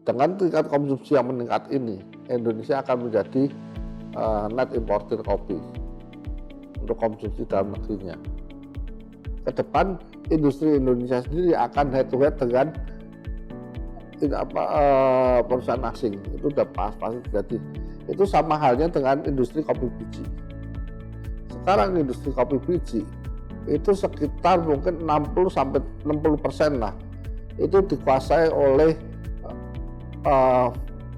Dengan tingkat konsumsi yang meningkat ini, Indonesia akan menjadi net importer kopi untuk konsumsi dalam negerinya. Ke depan industri Indonesia sendiri akan head to head dengan perusahaan asing. Itu udah pasti terjadi. Itu sama halnya dengan industri kopi biji. Sekarang industri kopi biji itu sekitar mungkin 60-60% lah itu dikuasai oleh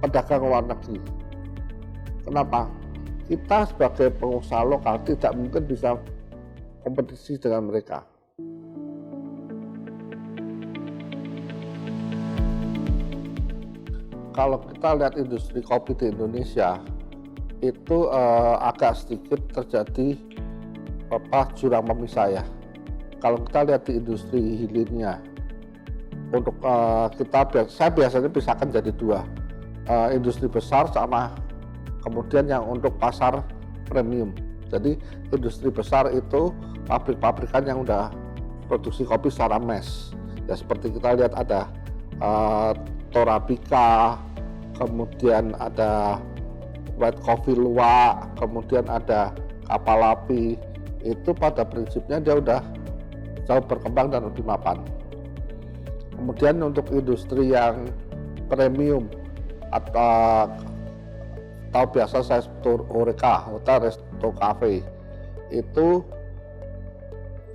pedagang luar negeri. Kenapa? Kita sebagai pengusaha lokal tidak mungkin bisa kompetisi dengan mereka. Kalau kita lihat industri kopi di Indonesia itu agak sedikit terjadi jurang pemisah ya. Kalau kita lihat di industri hilirnya, untuk saya biasanya pisahkan jadi dua, industri besar sama kemudian yang untuk pasar premium. Jadi industri besar itu pabrik-pabrikan yang udah produksi kopi secara mass. Ya seperti kita lihat ada Torabika, kemudian ada White Coffee Luwak, kemudian ada Kapal Api. Itu pada prinsipnya dia udah jauh berkembang dan lebih mapan. Kemudian untuk industri yang premium atau biasa saya sebut Horeca, hotel, resto, cafe, itu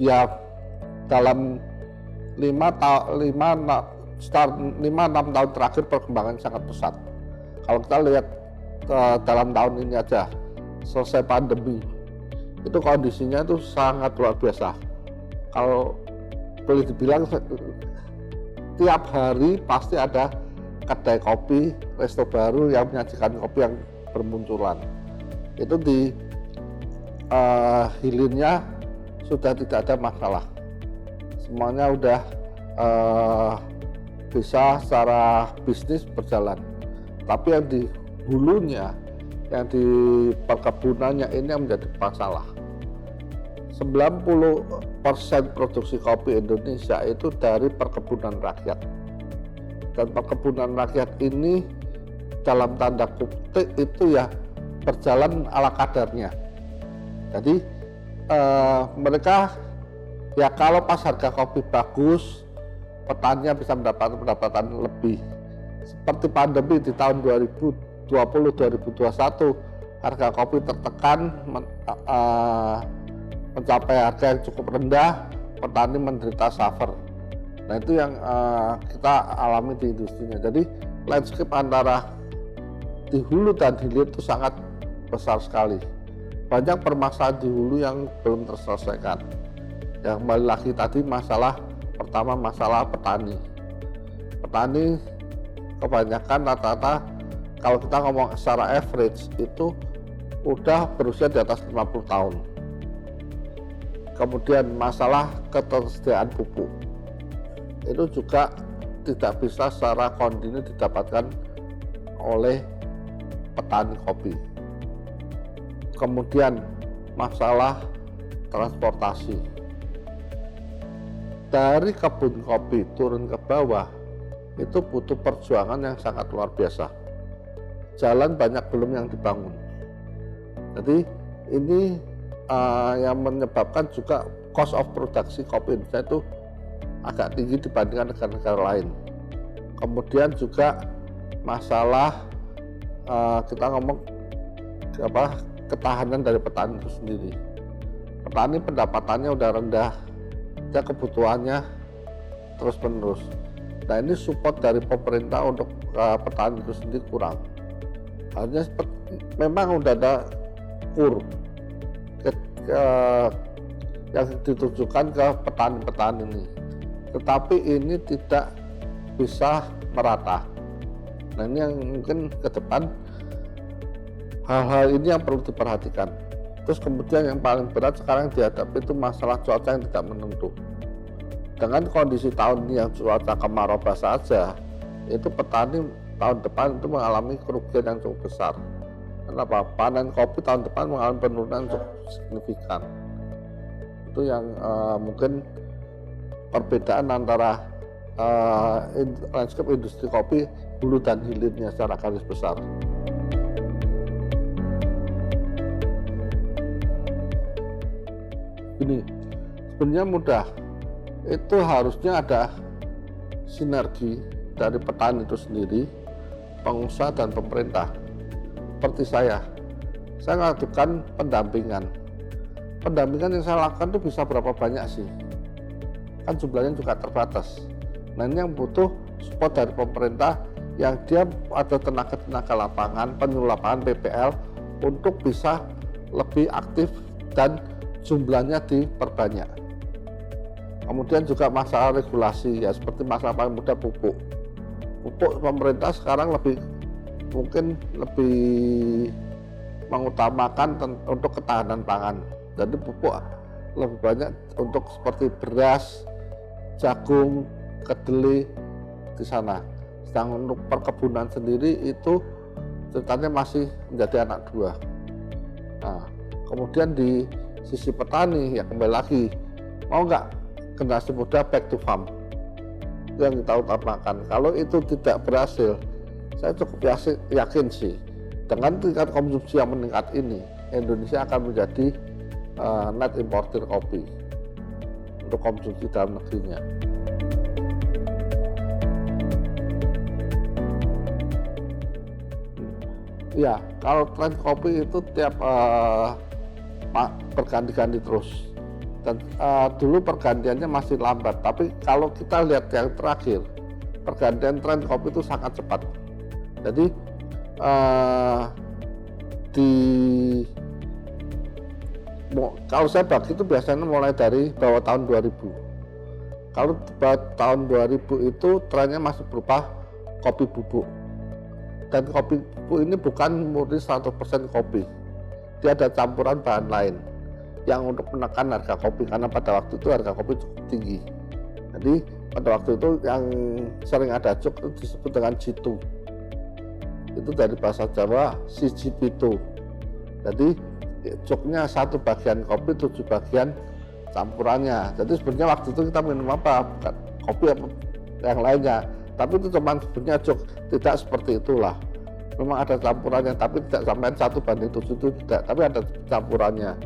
ya dalam 5-6 tahun terakhir perkembangan sangat pesat. Kalau kita lihat dalam tahun ini aja, selesai pandemi, itu kondisinya itu sangat luar biasa. Kalau boleh dibilang tiap hari pasti ada kedai kopi, resto baru yang menyajikan kopi yang bermunculan. Itu di hilirnya sudah tidak ada masalah. Semuanya udah bisa secara bisnis berjalan. Tapi yang di hulunya, yang di perkebunannya ini yang menjadi masalah. 90% produksi kopi Indonesia itu dari perkebunan rakyat. Dan perkebunan rakyat ini dalam tanda kutip itu ya berjalan ala kadarnya. Jadi mereka ya kalau pas harga kopi bagus, petaninya bisa mendapatkan pendapatan lebih. Seperti pandemi di tahun 2020-2021, harga kopi tertekan, mencapai harga yang cukup rendah, petani menderita suffer. Nah itu yang kita alami di industrinya. Jadi landscape antara di hulu dan hilir itu sangat besar sekali. Banyak permasalahan di hulu yang belum terselesaikan. Ya kembali lagi tadi pertama masalah petani. Petani kebanyakan rata-rata kalau kita ngomong secara average itu udah berusia di atas 50 tahun. Kemudian masalah ketersediaan pupuk. Itu juga tidak bisa secara kontinu didapatkan oleh petani kopi. Kemudian masalah transportasi. Dari kebun kopi turun ke bawah itu butuh perjuangan yang sangat luar biasa. Jalan banyak belum yang dibangun. Jadi ini yang menyebabkan juga cost of produksi kopi Indonesia itu agak tinggi dibandingkan negara-negara lain. Kemudian juga masalah kita ngomong ketahanan dari petani itu sendiri. Petani pendapatannya udah rendah, dia kebutuhannya terus-menerus. Nah ini support dari pemerintah untuk petani itu sendiri kurang. Hanya memang udah ada kur yang ditujukan ke petani-petani ini, tetapi ini tidak bisa merata. Nah ini yang mungkin ke depan hal-hal ini yang perlu diperhatikan. Terus kemudian yang paling berat sekarang dihadapi itu masalah cuaca yang tidak menentu. Dengan kondisi tahun ini yang cuaca kemarau basah saja, itu petani tahun depan itu mengalami kerugian yang cukup besar. Kenapa? Panen kopi tahun depan mengalami penurunan cukup signifikan. Itu yang mungkin perbedaan antara landscape industri kopi hulu dan hilirnya secara garis besar. Ini sebenarnya mudah, itu harusnya ada sinergi dari petani itu sendiri, pengusaha dan pemerintah. Seperti saya lakukan pendampingan yang saya lakukan itu bisa berapa banyak sih, kan jumlahnya juga terbatas. Nah ini yang butuh support dari pemerintah, yang dia ada tenaga lapangan, penyuluh lapangan PPL untuk bisa lebih aktif dan jumlahnya diperbanyak. Kemudian juga masalah regulasi, ya seperti masalah paling mudah pupuk pemerintah sekarang mungkin lebih mengutamakan untuk ketahanan pangan. Jadi pupuk lebih banyak untuk seperti beras, jagung, kedelai di sana. Sedangkan untuk perkebunan sendiri itu ceritanya masih menjadi anak dua. Nah, kemudian di sisi petani ya kembali lagi, mau nggak generasi muda back to farm yang kita utamakan. Kalau itu tidak berhasil, saya cukup yakin sih dengan tingkat konsumsi yang meningkat ini, Indonesia akan menjadi net importer kopi untuk konsumsi dalam negerinya. Ya, kalau tren kopi itu tiap berganti-ganti terus, dan dulu pergantiannya masih lambat, tapi kalau kita lihat yang terakhir, pergantian tren kopi itu sangat cepat. Jadi kalau saya bagi itu biasanya mulai dari bawah tahun 2000. Kalau bawah tahun 2000 itu trennya masih berupa kopi bubuk, dan kopi bubuk ini bukan murni 100% kopi, dia ada campuran bahan lain yang untuk menekan harga kopi, karena pada waktu itu harga kopi cukup tinggi. Jadi pada waktu itu yang sering ada jok itu disebut dengan jitu, itu dari bahasa Jawa siji pitu. Jadi joknya 1 bagian kopi, 7 bagian campurannya. Jadi sebenarnya waktu itu kita minum apa? Bukan kopi apa yang lainnya, tapi itu cuma sebenarnya jok, tidak seperti itulah. Memang ada campurannya, tapi tidak sampai 1:7 itu tidak, tapi ada campurannya.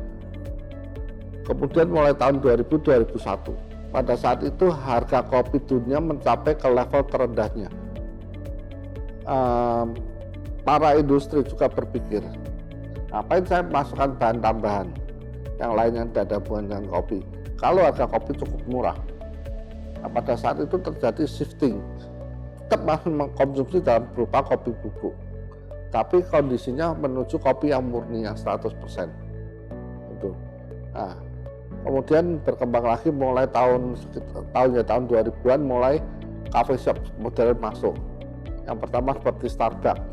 Kemudian mulai tahun 2000-2001, pada saat itu harga kopi dunia mencapai ke level terendahnya. Para industri juga berpikir, ngapain saya masukkan bahan tambahan yang lain yang tidak ada hubungan dengan kopi, kalau harga kopi cukup murah. Nah, pada saat itu terjadi shifting, tetap masih mengkonsumsi dalam berupa kopi bubuk, tapi kondisinya menuju kopi yang murni yang 100%. Itu. Nah, kemudian berkembang lagi mulai tahun 2000-an, mulai coffee shop modern masuk. Yang pertama seperti Starbucks.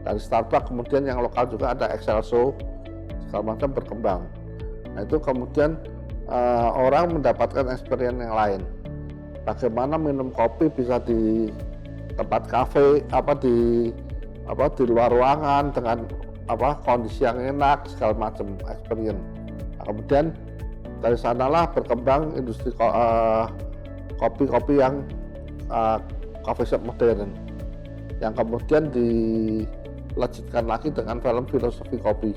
Dari Starbucks kemudian yang lokal juga ada Excelso, segala macam berkembang. Nah itu kemudian orang mendapatkan experience yang lain. Bagaimana minum kopi bisa di tempat kafe, di luar ruangan dengan kondisi yang enak, segala macam experience. Nah, kemudian dari sanalah berkembang industri kopi-kopi yang coffee shop modern, yang kemudian dilanjutkan lagi dengan film filosofi kopi.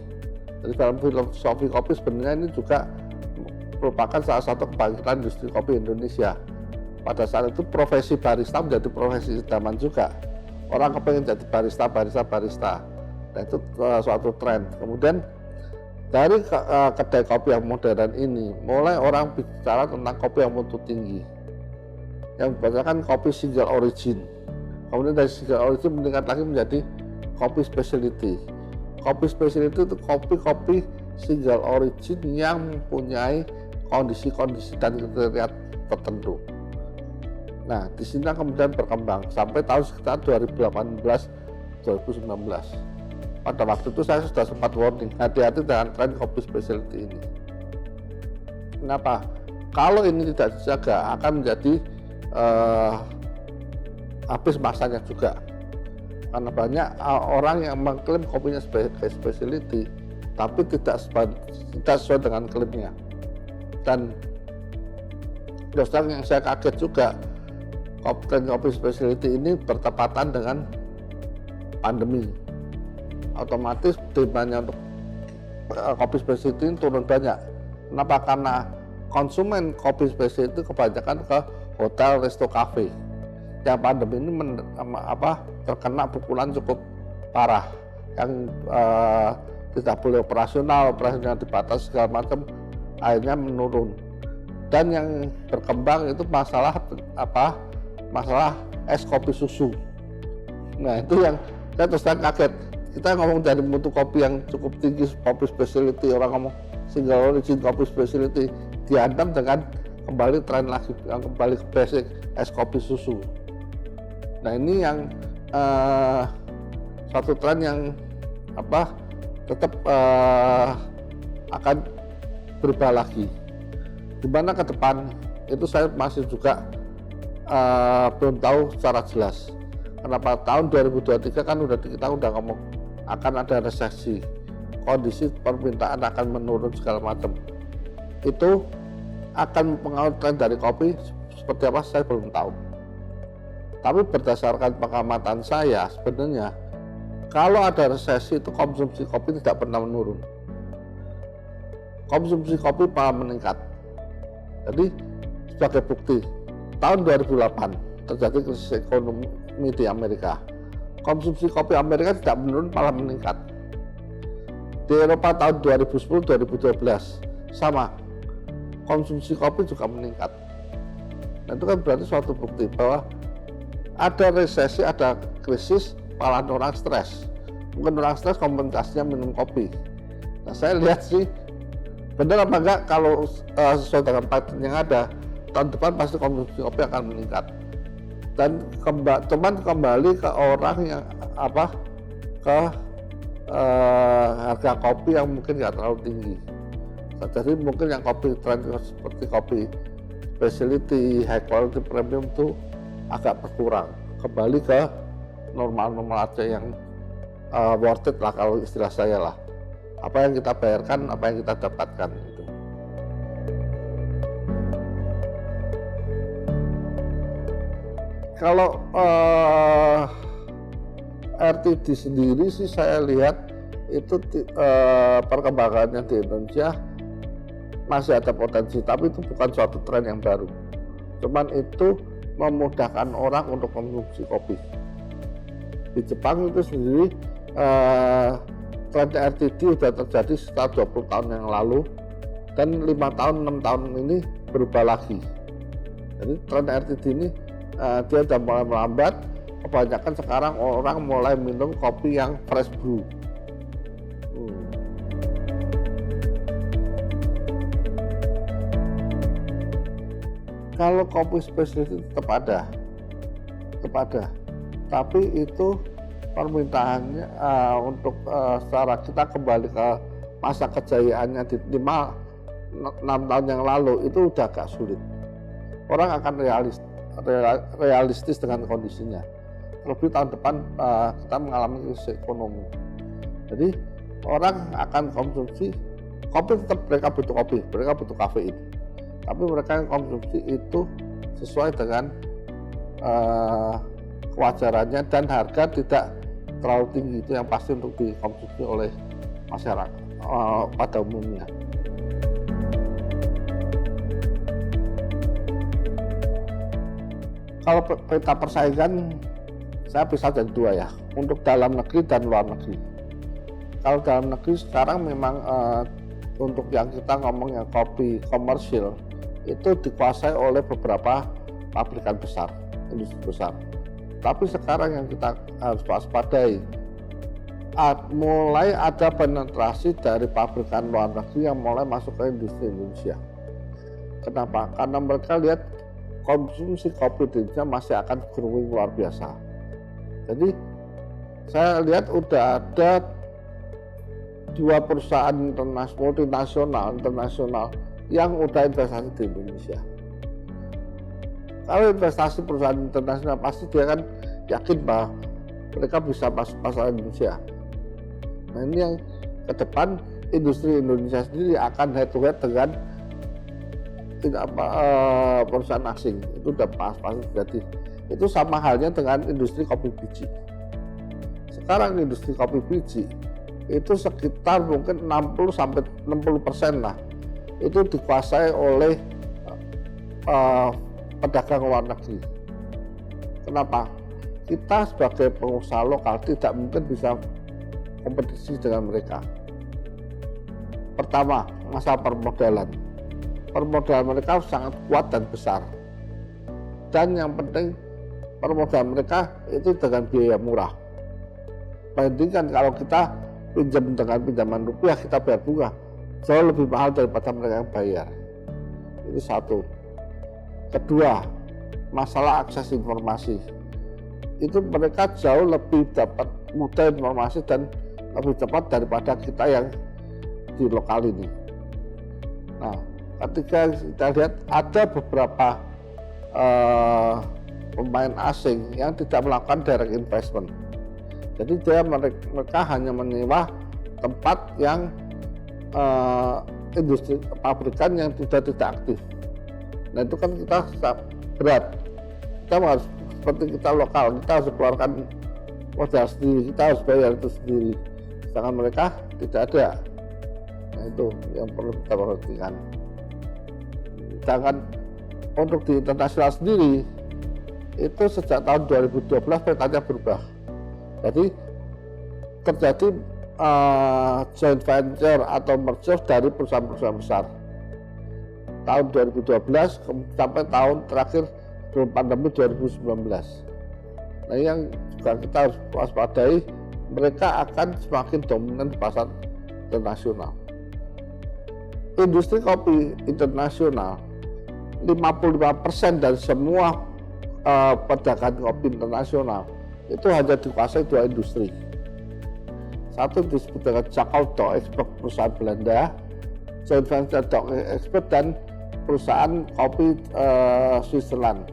Jadi film filosofi kopi sebenarnya ini juga merupakan salah satu kebangkitan industri kopi Indonesia. Pada saat itu profesi barista menjadi profesi idaman juga. Orang kepengen jadi barista. Nah itu suatu tren. Kemudian dari kedai kopi yang modern ini, mulai orang bicara tentang kopi yang mutu tinggi, yang berdasarkan kopi single origin. Kemudian dari single origin meningkat lagi menjadi kopi specialty. Kopi specialty itu kopi-kopi single origin yang mempunyai kondisi-kondisi dan kriteria tertentu. Nah, di sini kemudian berkembang sampai tahun sekitar 2018-2019. Pada waktu itu saya sudah sempat warning, hati-hati dengan tren kopi specialty ini. Kenapa? Kalau ini tidak dijaga akan menjadi habis masanya juga. Karena banyak orang yang mengklaim kopinya sebagai specialty, tapi tidak sesuai dengan klaimnya. Dan yang saya kaget juga, tren kopi specialty ini bertepatan dengan pandemi. Otomatis demandnya untuk kopi specialty ini turun banyak. Kenapa? Karena konsumen kopi specialty kebanyakan ke hotel, resto, kafe. Yang pandemi ini terkena pukulan cukup parah. Yang tidak boleh operasional dibatasi segala macam, akhirnya menurun. Dan yang berkembang itu masalah es kopi susu. Nah itu yang saya terus terang kaget. Kita ngomong dari mutu kopi yang cukup tinggi, kopi specialty, orang ngomong single origin kopi specialty, dihantam dengan kembali tren lagi, yang kembali ke basic es kopi susu. Nah ini yang satu tren yang tetap akan berubah lagi. Dimana ke depan itu saya masih juga belum tahu secara jelas. Kenapa tahun 2023 kan kita udah ngomong akan ada resesi, kondisi permintaan akan menurun segala macam. Itu akan mempengaruhi tren dari kopi seperti apa saya belum tahu. Tapi berdasarkan pengamatan saya sebenarnya kalau ada resesi itu konsumsi kopi tidak pernah menurun. Konsumsi kopi malah meningkat. Jadi sebagai bukti tahun 2008 terjadi krisis ekonomi di Amerika. Konsumsi kopi Amerika tidak menurun malah meningkat. Di Eropa tahun 2010-2012 sama, konsumsi kopi juga meningkat. Nah, itu kan berarti suatu bukti bahwa ada resesi, ada krisis, malah orang stres. Mungkin orang stres kompensasinya minum kopi. Nah, saya lihat sih benar apa enggak kalau sesuai dengan pattern yang ada, tahun depan pasti konsumsi kopi akan meningkat. Dan cuman kembali ke orang yang harga kopi yang mungkin nggak terlalu tinggi. Jadi mungkin yang kopi tren seperti kopi specialty, high quality, premium itu agak berkurang. Kembali ke normal-normal aja yang worth it lah kalau istilah saya lah. Apa yang kita bayarkan, apa yang kita dapatkan gitu. Kalau RTD sendiri sih saya lihat itu perkembangannya di Indonesia masih ada potensi, tapi itu bukan suatu tren yang baru. Cuman itu memudahkan orang untuk konsumsi kopi. Di Jepang itu sendiri tren RTD sudah terjadi sekitar 20 tahun yang lalu dan 5 tahun, 6 tahun ini berubah lagi. Jadi tren RTD ini dia sudah mulai melambat. Kebanyakan sekarang orang mulai minum kopi yang fresh brew. Kalau kopi specialty tetap ada, tapi itu permintaannya untuk secara kita kembali ke masa kejayaannya di 5-6 tahun yang lalu itu udah agak sulit. Orang akan realistis dengan kondisinya. Lebih tahun depan kita mengalami krisis ekonomi. Jadi orang akan konsumsi kopi, tetap mereka butuh kopi, mereka butuh kafein. Tapi mereka yang konsumsi itu sesuai dengan kewajarannya dan harga tidak terlalu tinggi, itu yang pasti untuk dikonsumsi oleh masyarakat pada umumnya. Kalau peta persaingan saya bisa jadi dua ya, untuk dalam negeri dan luar negeri. Kalau dalam negeri sekarang memang untuk yang kita ngomongnya kopi komersil itu dikuasai oleh beberapa pabrikan besar, industri besar. Tapi sekarang yang kita harus waspadai, mulai ada penetrasi dari pabrikan luar negeri yang mulai masuk ke industri Indonesia. Kenapa? Karena mereka lihat konsumsi kopi di Indonesia masih akan growing luar biasa. Jadi saya lihat udah ada 2 perusahaan multinasional internasional yang udah investasi di Indonesia. Kalau investasi perusahaan internasional pasti dia kan yakin bahwa mereka bisa masuk pasar Indonesia. Nah ini yang ke depan industri Indonesia sendiri akan head to head dengan perusahaan asing. Itu udah pasti jadi. Itu sama halnya dengan industri kopi biji. Sekarang industri kopi biji itu sekitar mungkin 60-60% lah itu dikuasai oleh pedagang luar negeri. Kenapa? Kita sebagai pengusaha lokal tidak mungkin bisa kompetisi dengan mereka. Pertama, masalah permodalan. Permodalan mereka sangat kuat dan besar. Dan yang penting permodalan mereka itu dengan biaya murah. Bandingkan kalau kita pinjam dengan pinjaman rupiah, kita bayar bunga jauh lebih mahal daripada mereka yang bayar. Itu satu. Kedua, masalah akses informasi. Itu mereka jauh lebih dapat mudah informasi dan lebih cepat daripada kita yang di lokal ini. Nah, ketika kita lihat ada beberapa pemain asing yang tidak melakukan direct investment. Jadi mereka hanya menyewa tempat yang industri pabrikan yang sudah tidak aktif. Nah itu kan kita berat. Kita harus seperti kita lokal, kita harus keluarkan modal sendiri, kita harus bayar itu sendiri. Sedangkan mereka tidak ada. Nah itu yang perlu kita perhatikan. Sedangkan untuk di internasional sendiri itu sejak tahun 2012 petanya berubah. Jadi terjadi joint venture atau merger dari perusahaan-perusahaan besar. Tahun 2012 sampai tahun terakhir sebelum pandemi 2019. Nah yang juga kita harus waspadai, mereka akan semakin dominan di pasar internasional. Industri kopi internasional 55% dari semua pedagang kopi internasional itu hanya dikuasai dua industri. Satu disebut dengan Jakal Dok Export perusahaan Belanda, joint venture Dok Export dan perusahaan kopi Switzerland.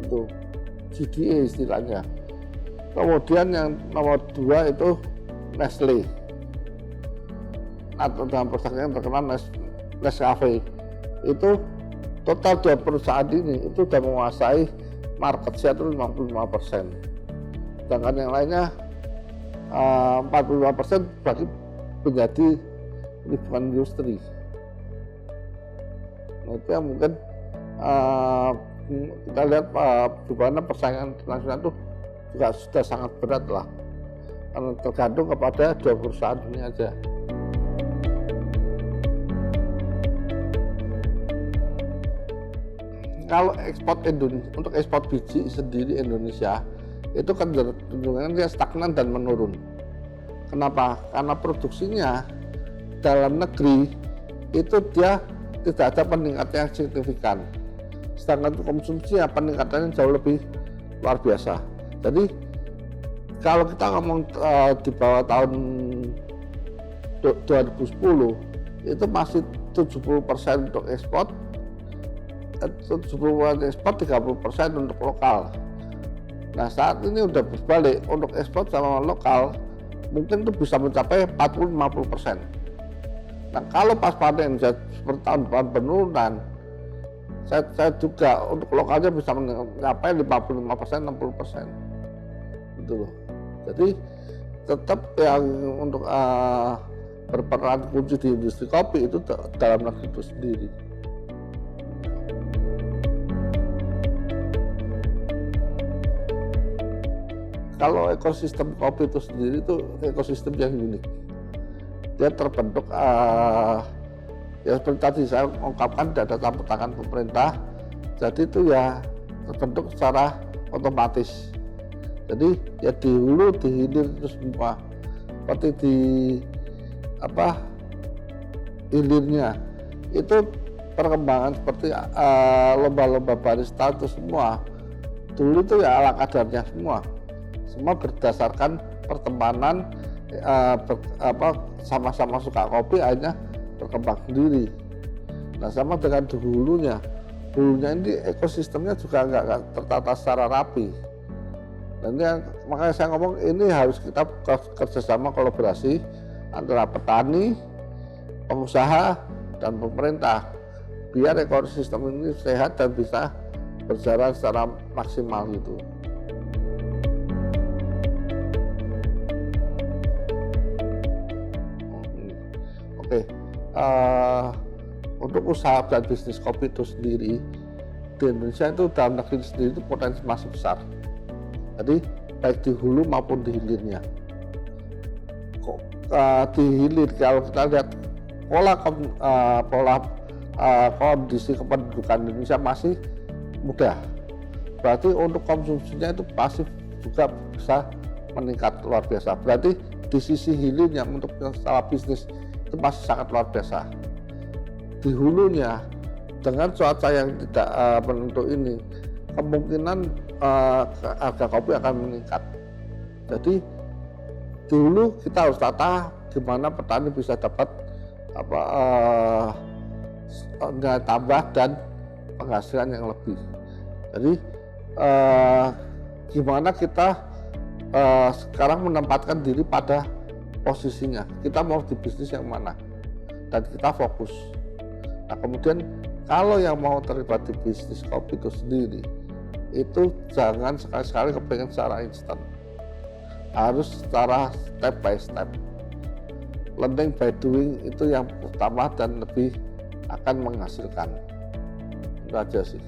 Itu GDA istilahnya. Kemudian yang nomor 2 itu Nestle. Atau dalam perusahaan yang terkenal Nescafe. Itu total dua perusahaan ini itu sudah menguasai market share itu 55%. Sedangkan yang lainnya 45% bagi menjadi lingkungan industri. Nah, itu yang mungkin kita lihat di mana persaingan internasional itu juga sudah sangat berat lah, karena tergantung kepada dua perusahaan ini aja. Kalau untuk ekspor biji sendiri Indonesia itu kecenderungannya stagnan dan menurun. Kenapa? Karena produksinya dalam negeri itu dia tidak ada peningkatan yang signifikan. Sedangkan konsumsinya peningkatannya jauh lebih luar biasa. Jadi kalau kita ngomong di bawah tahun 2010 itu masih 70% untuk ekspor, 70% ekspor, 30% untuk lokal. Nah saat ini udah berbalik, untuk ekspor sama lokal mungkin itu bisa mencapai 40-50%. Nah kalau pas panen seperti tahun depan penurunan, saya juga untuk lokalnya bisa mencapai 55%, 60%. Gitu loh. Jadi tetap yang untuk berperan kunci di industri kopi itu dalam negeri itu sendiri. Kalau ekosistem kopi itu sendiri itu ekosistem yang unik. Dia terbentuk ya seperti tadi saya ungkapkan, tidak ada campur tangan pemerintah. Jadi itu ya terbentuk secara otomatis. Jadi ya di hulu, di hilir itu semua. Seperti di hilirnya itu perkembangan seperti lomba-lomba barista itu semua. Dulu itu ya ala kadarnya semua berdasarkan pertemanan, sama-sama suka kopi akhirnya berkembang sendiri. Nah sama dengan di hulunya ini ekosistemnya juga nggak tertata secara rapi. Dan makanya saya ngomong ini harus kita kerjasama kolaborasi antara petani, pengusaha dan pemerintah biar ekosistem ini sehat dan bisa berjalan secara maksimal gitu. Oke, untuk usaha dan bisnis kopi itu sendiri di Indonesia itu dalam negeri sendiri itu potensi masih besar. Jadi baik di hulu maupun di hilirnya. Di hilir kalau kita lihat pola kondisi kependudukan Indonesia masih muda. Berarti untuk konsumsinya itu pasti juga bisa meningkat luar biasa. Berarti di sisi hilirnya untuk skala bisnis itu masih sangat luar biasa. Di hulunya dengan cuaca yang tidak menentu ini, kemungkinan harga kopi akan meningkat. Jadi di hulu kita harus tata gimana petani bisa dapat nilai tambah dan penghasilan yang lebih. Jadi gimana kita sekarang menempatkan diri pada posisinya, kita mau di bisnis yang mana dan kita fokus. Nah kemudian kalau yang mau terlibat di bisnis kopi itu sendiri, itu jangan sekali-sekali kepengen secara instan, harus secara step by step. Learning by doing itu yang pertama dan lebih akan menghasilkan. Itu aja sih.